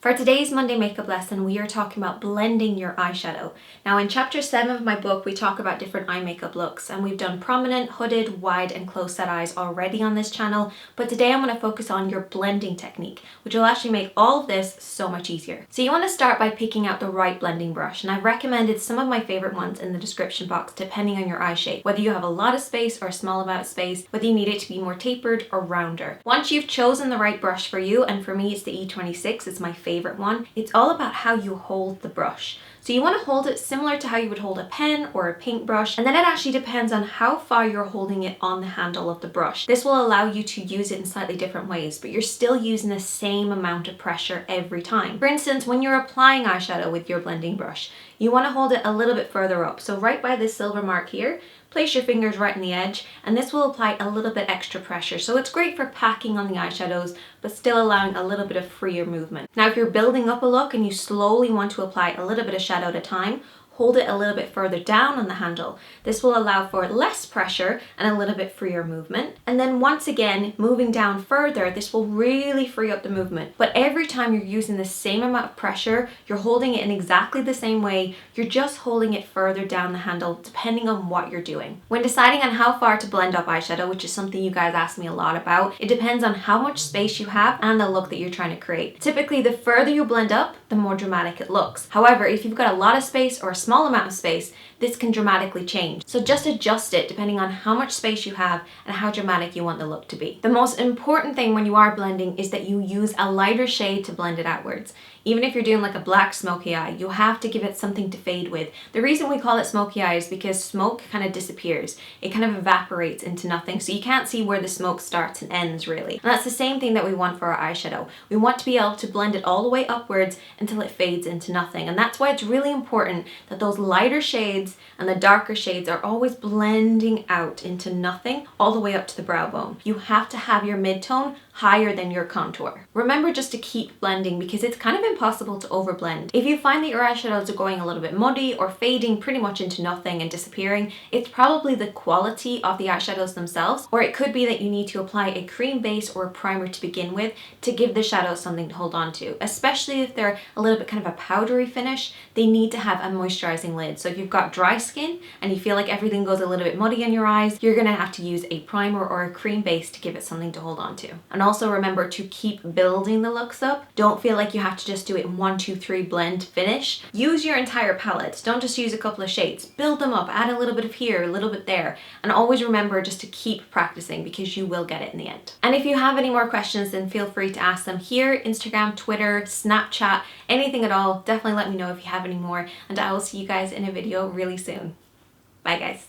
For today's Monday makeup lesson, we are talking about blending your eyeshadow. Now in chapter 7 of my book, we talk about different eye makeup looks, and we've done prominent, hooded, wide and close set eyes already on this channel, but today I'm going to focus on your blending technique, which will actually make all of this so much easier. So you want to start by picking out the right blending brush, and I've recommended some of my favorite ones in the description box depending on your eye shape, whether you have a lot of space or a small amount of space, whether you need it to be more tapered or rounder. Once you've chosen the right brush for you, and for me it's the E26, it's my favorite one, it's all about how you hold the brush. So you want to hold it similar to how you would hold a pen or a paintbrush, and then it actually depends on how far you're holding it on the handle of the brush. This will allow you to use it in slightly different ways, but you're still using the same amount of pressure every time. For instance, when you're applying eyeshadow with your blending brush, you want to hold it a little bit further up. So right by this silver mark here, place your fingers right on the edge, and this will apply a little bit extra pressure. So it's great for packing on the eyeshadows, but still allowing a little bit of freer movement. Now, if you're building up a look and you slowly want to apply a little bit of shadow at a time, hold it a little bit further down on the handle. This will allow for less pressure and a little bit freer movement. And then once again, moving down further, this will really free up the movement. But every time you're using the same amount of pressure, you're holding it in exactly the same way, you're just holding it further down the handle depending on what you're doing. When deciding on how far to blend up eyeshadow, which is something you guys ask me a lot about, it depends on how much space you have and the look that you're trying to create. Typically, the further you blend up, the more dramatic it looks. However, if you've got a lot of space or a small amount of space, this can dramatically change. So just adjust it depending on how much space you have and how dramatic you want the look to be. The most important thing when you are blending is that you use a lighter shade to blend it outwards. Even if you're doing like a black smoky eye, you have to give it something to fade with. The reason we call it smoky eye is because smoke kind of disappears. It kind of evaporates into nothing, so you can't see where the smoke starts and ends really. And that's the same thing that we want for our eyeshadow. We want to be able to blend it all the way upwards until it fades into nothing. And that's why it's really important that those lighter shades and the darker shades are always blending out into nothing all the way up to the brow bone. You have to have your mid-tone higher than your contour. Remember just to keep blending because it's kind of impossible to overblend. If you find that your eyeshadows are going a little bit muddy or fading pretty much into nothing and disappearing, it's probably the quality of the eyeshadows themselves, or it could be that you need to apply a cream base or a primer to begin with to give the shadows something to hold on to. Especially if they're a little bit kind of a powdery finish, they need to have a moisturizing lid. So if you've got dry skin and you feel like everything goes a little bit muddy in your eyes, you're gonna have to use a primer or a cream base to give it something to hold on to. And also remember to keep building the looks up. Don't feel like you have to just do it in 1, 2, 3 blend finish. Use your entire palette. Don't just use a couple of shades. Build them up, add a little bit of here, a little bit there. And always remember just to keep practicing because you will get it in the end. And if you have any more questions, then feel free to ask them here, Instagram, Twitter, Snapchat, anything at all. Definitely let me know if you have any more, and I will see you guys in a video really soon. Bye guys.